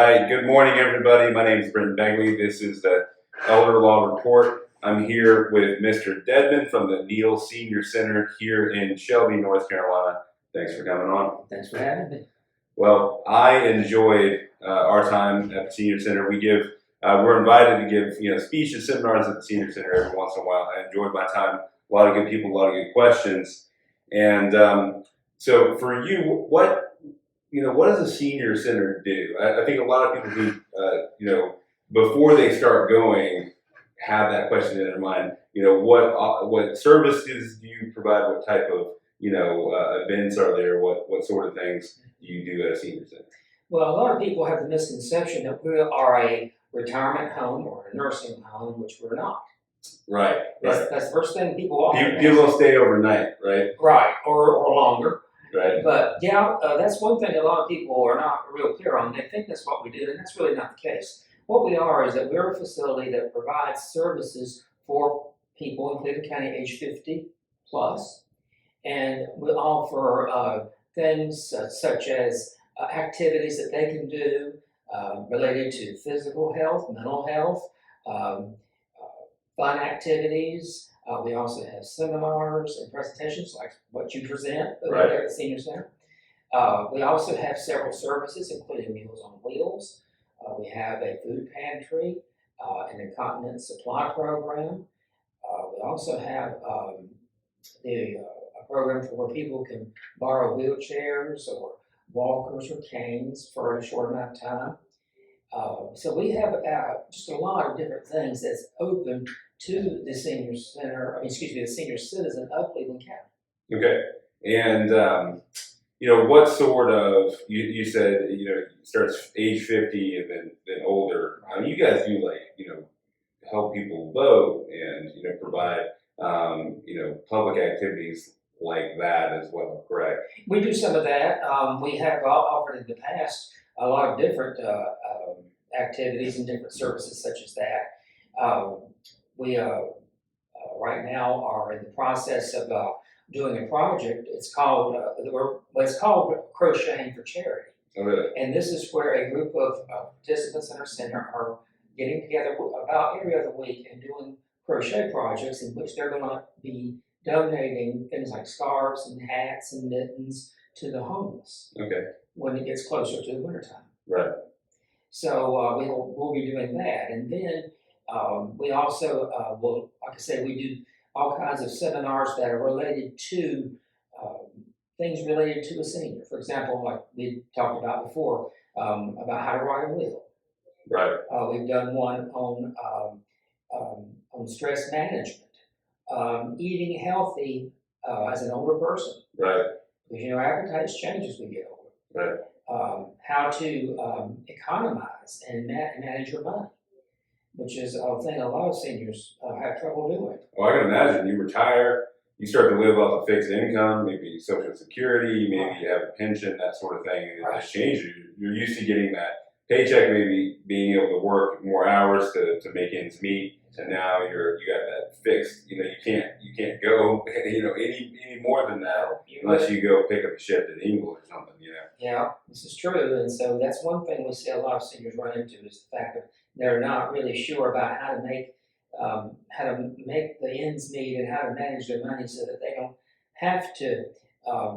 right, good morning everybody. My name is Brendan Begley. This is the Elder Law Report. I'm here with Mr. Dedmon from the Neal Senior Center here in Shelby, North Carolina. Thanks for coming on. Thanks for having me. Well, I enjoyed our time at the Senior Center. We're invited to give speeches, seminars at the Senior Center every once in a while. I enjoyed my time. A lot of good people, a lot of good questions. And so for you, what does a Senior Center do? I think a lot of people who, before they start going, have that question in their mind. What services do you provide? What type of events are there? What sort of things do you do at a Senior Center? Well, a lot of people have the misconception that we are a retirement home or a nursing home, which we're not. Right. That's the first thing people often People stay overnight, right? Right, or longer. Right. But yeah, that's one thing a lot of people are not real clear on. They think that's what we do, and that's really not the case. What we are is that we're a facility that provides services for people in Cleveland County age 50 plus, and we offer things such as activities that they can do related to physical health, mental health, fun activities. We also have seminars and presentations like what you present over there at the Senior Center. We also have several services, including Meals on Wheels. We have a food pantry, an incontinence supply program. We also have a program for where people can borrow wheelchairs or walkers or canes for a short amount of time. So we have just a lot of different things that's open to the Senior Center, the senior citizen of Cleveland County. Okay. And, what sort of, you said, it starts age 50 and then older. You guys do help people vote and, provide, public activities like that as well, correct? We do some of that. We have offered in the past a lot of different activities and different services such as that. We right now are in the process of doing a project. It's called Crocheting for Charity. Oh, really? And this is where a group of participants in our center are getting together about every other week and doing crochet projects in which they're going to be donating things like scarves and hats and mittens to the homeless. Okay. When it gets closer to the wintertime. Right. So we'll be doing that, and then we also will, like I say, we do all kinds of seminars that are related to things related to a senior. For example, like we talked about before, about how to write a will. Right. We've done one on stress management, eating healthy as an older person. Right. Because our appetite changes as we get older. Right. How to economize and manage your money, which is a thing a lot of seniors have trouble doing. Well, I can imagine you retire, you start to live off a fixed income, maybe Social Security, maybe you have a pension, that sort of thing, and it just changes. You're used to getting that paycheck, maybe being able to work more hours to make ends meet, and now you got that fixed. You can't go any more than that unless you go pick up a shift at England or something. Yeah, this is true, and so that's one thing we see a lot of seniors run into is the fact that they're not really sure about how to make the ends meet and how to manage their money so that they don't have to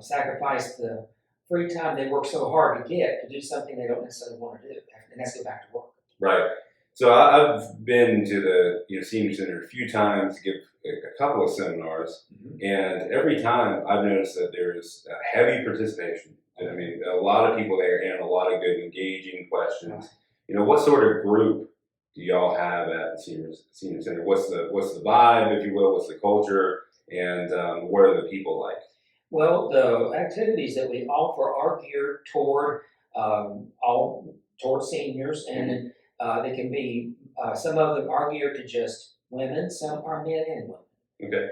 sacrifice the free time they work so hard to get to do something they don't necessarily want to do, and that's go back to work. Right. So I've been to the Senior Center a few times to give a couple of seminars, and every time I've noticed that there's heavy participation. I mean, a lot of people there and a lot of good engaging questions. What sort of group do y'all have at the Senior Center? What's the vibe, if you will? What's the culture, and what are the people like? Well, the activities that we offer are geared toward seniors, and they can be some of them are geared to just women, some are men and women. Okay.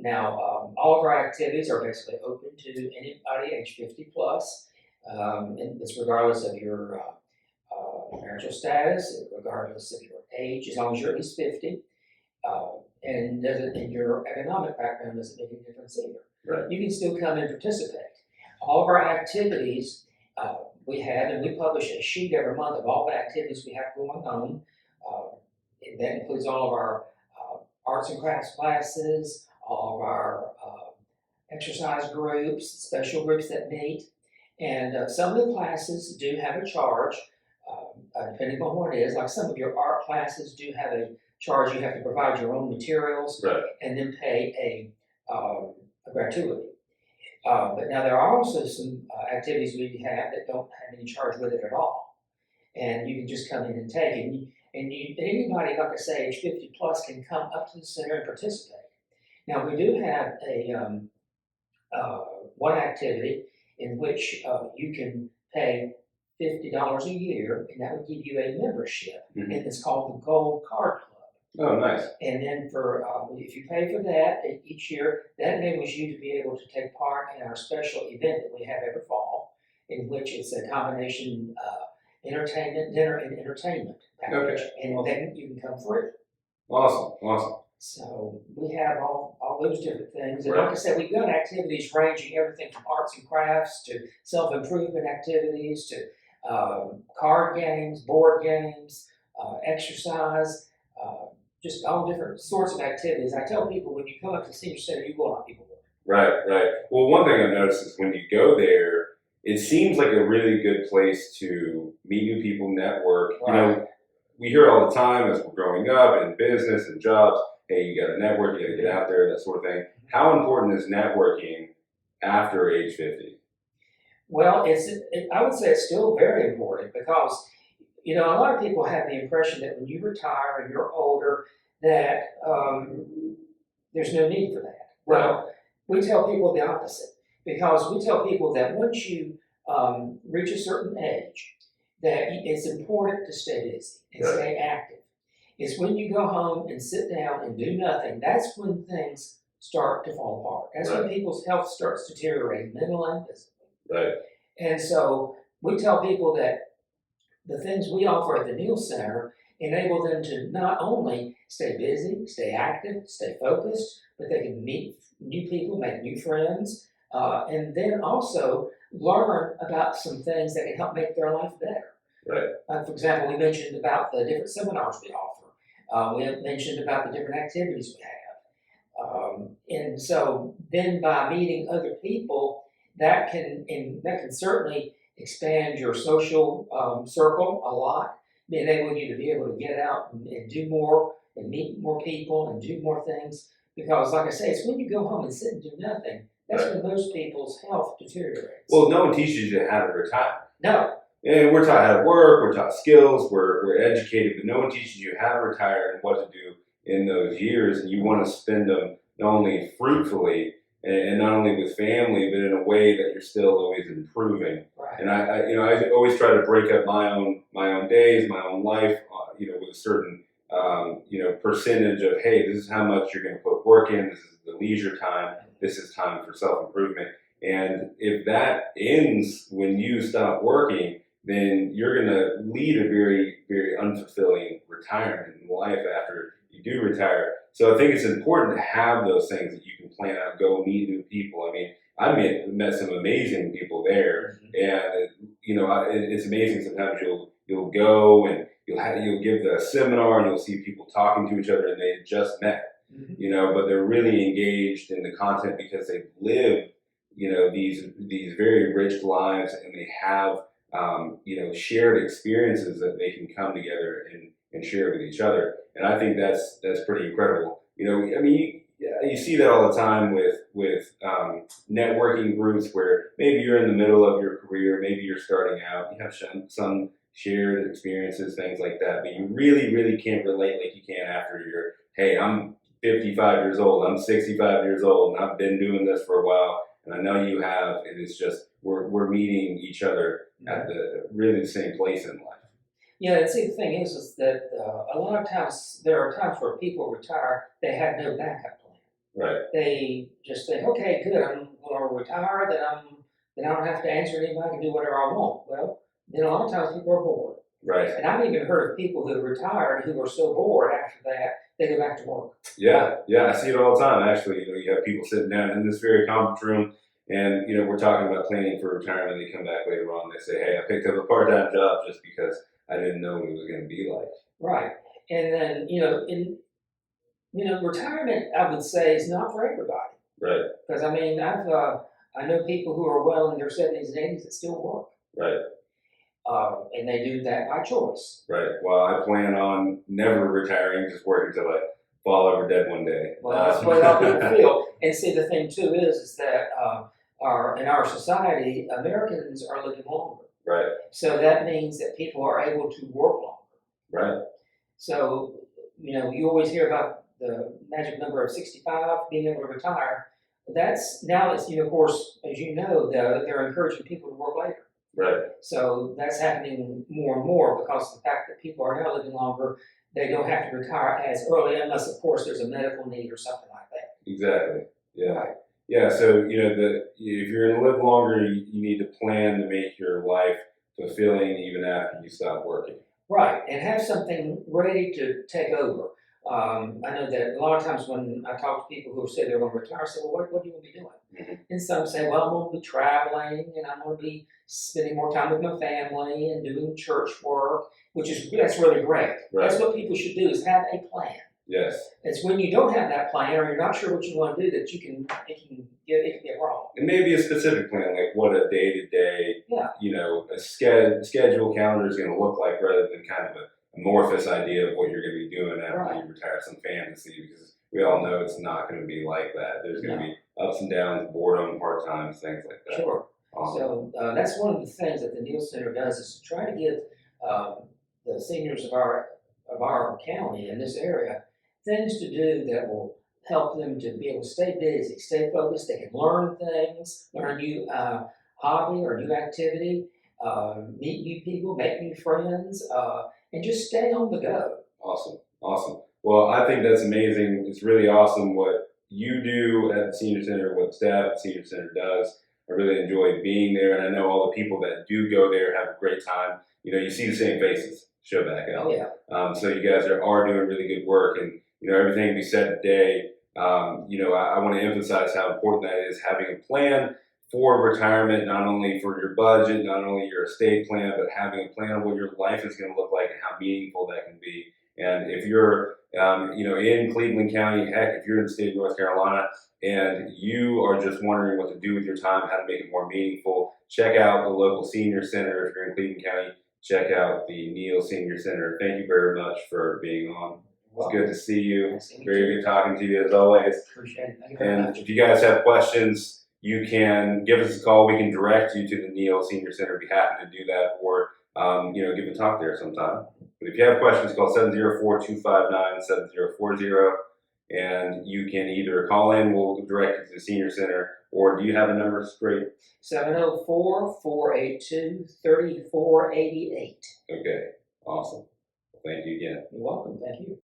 Now, all of our activities are basically open to anybody age 50 plus, and it's regardless of your marital status, regardless of your age, as long as you're at least 50, and your economic background doesn't make any difference either. Right. You can still come and participate. All of our activities we have, and we publish a sheet every month of all the activities we have going on. And that includes all of our arts and crafts classes, all of our exercise groups, special groups that meet. And some of the classes do have a charge, depending on what it is. Like some of your art classes do have a charge. You have to provide your own materials, Right. and then pay a gratuity. But now there are also some activities we have that don't have any charge with it at all. And you can just come in and take it. And anybody, like I say, age 50 plus can come up to the center and participate. Now we do have a one activity in which you can pay $50 a year, and that would give you a membership, and it's called the Gold Card Club. Oh, nice. And then for if you pay for that each year, that enables you to be able to take part in our special event that we have every fall, in which it's a combination entertainment, dinner, and entertainment package, and then you can come free. Awesome. So we have all those different things. And like I said, we've got activities ranging everything from arts and crafts to self-improvement activities to card games, board games, exercise, just all different sorts of activities. I tell people when you come up to the senior center, you will not be bored. Right. Well, one thing I've noticed is when you go there, it seems like a really good place to meet new people, network. Right. You know, we hear all the time as we're growing up in business and jobs, hey, you got to network, you got to get out there, that sort of thing. How important is networking after age 50? Well, I would say it's still very important because, you know, a lot of people have the impression that when you retire and you're older, that there's no need for that. Well, we tell people the opposite, because we tell people that once you reach a certain age, that it's important to stay busy and stay active. It's when you go home and sit down and do nothing, that's when things start to fall apart. That's when people's health starts deteriorating, mental and physical. Right. And so we tell people that the things we offer at the Neal Center enable them to not only stay busy, stay active, stay focused, but they can meet new people, make new friends, and then also learn about some things that can help make their life better. Right. For example, we mentioned about the different seminars we offer. We have mentioned about the different activities we have. And so then by meeting other people, that can certainly expand your social circle a lot, enable you to be able to get out and do more and meet more people and do more things. Because like I say, it's when you go home and sit and do nothing, that's when most people's health deteriorates. Well, no one teaches you how to retire. No. And we're taught how to work, we're taught skills, we're educated, but no one teaches you how to retire and what to do in those years. And you want to spend them not only fruitfully and not only with family, but in a way that you're still always improving. Right. And I always try to break up my own days, my own life, with a certain percentage of, hey, this is how much you're going to put work in. This is the leisure time. This is time for self-improvement. And if that ends when you stop working, then you're going to lead a very, very unfulfilling retirement in life after you do retire. So I think it's important to have those things that you can plan out, go meet new people. I mean, I met some amazing people there, and it's amazing. Sometimes you'll go and you'll give the seminar and you'll see people talking to each other and they had just met, but they're really engaged in the content because they've lived, these very rich lives, and they have shared experiences that they can come together and share with each other. And I think that's pretty incredible. You see that all the time with networking groups where maybe you're in the middle of your career, maybe you're starting out, you have some shared experiences, things like that, but you really, really can't relate like you can after you're, hey, I'm 55 years old, I'm 65 years old, and I've been doing this for a while, and I know you have, and it's just, we're meeting each other at the same place in life. Yeah, and see, the thing is that a lot of times, there are times where people retire, they have no backup plan. Right. They just think, okay, good, I'm going to retire, then I don't have to answer anybody, I can do whatever I want. Well, then a lot of times people are bored. Right. And I've even heard of people who retired who are so bored after that, they go back to work. Yeah, I see it all the time. Actually, you have people sitting down in this very conference room, And we're talking about planning for retirement. They come back later on. They say, "Hey, I picked up a part-time job just because I didn't know what it was going to be like." Right. And then retirement, I would say, is not for everybody. Right. Because I know people who are well in their 70s and 80s that still work. Right. And they do that by choice. Right. Well, I plan on never retiring, just working till I fall over dead one day. Well, that's what a lot of people feel. And see, the thing too is that in our society, Americans are living longer. Right. So that means that people are able to work longer. Right. So you always hear about the magic number of 65 being able to retire. That's of course, as you know, they're encouraging people to work later. Right. So that's happening more and more because of the fact that people are now living longer. They don't have to retire as early unless, of course, there's a medical need or something like that. Exactly. Yeah. Right. Yeah. So if you're going to live longer, you need to plan to make your life fulfilling even after you stop working. Right, and have something ready to take over. I know that a lot of times when I talk to people who say they're going to retire, I say, "Well, what do you want to be doing?" Mm-hmm. And some say, "Well, I'm going to be traveling, and I'm going to be spending more time with my family and doing church work," that's really great. Right. That's what people should do, is have a plan. Yes. It's when you don't have that plan or you're not sure what you want to do that it can get wrong. And maybe a specific plan, like what a day-to-day, a schedule calendar is going to look like, rather than kind of an amorphous idea of what you're going to be doing after you retire, some fantasy, because we all know it's not going to be like that. There's going to be ups and downs, boredom, hard times, things like that. Sure. So that's one of the things that the Neal Center does, is to try to give the seniors of our county in this area things to do that will help them to be able to stay busy, stay focused. They can learn things, learn a new hobby or new activity, meet new people, make new friends, and just stay on the go. Awesome. Well, I think that's amazing. It's really awesome what you do at the Senior Center, what staff at the Senior Center does. I really enjoy being there, and I know all the people that do go there have a great time. You see the same faces show back up. Oh, yeah. So you guys are doing really good work, and everything we said today. I want to emphasize how important that is, having a plan for retirement, not only for your budget, not only your estate plan, but having a plan of what your life is going to look like and how meaningful that can be. And if you're, in Cleveland County, heck, if you're in the state of North Carolina and you are just wondering what to do with your time, how to make it more meaningful, check out the local senior center. If you're in Cleveland County, check out the Neal Senior Center. Thank you very much for being on. It's good to see you. Very good talking to you as always. Appreciate it. Thank you very And much. if you guys have questions, you can give us a call. We can direct you to the Neal Senior Center. Be happy to do that, or give a talk there sometime. But if you have questions, call 704-259-7040, and you can either call in. We'll direct you to the Senior Center, or do you have a number? It's great. 704-482-3488. Okay, awesome. Thank you again. You're welcome. Thank you.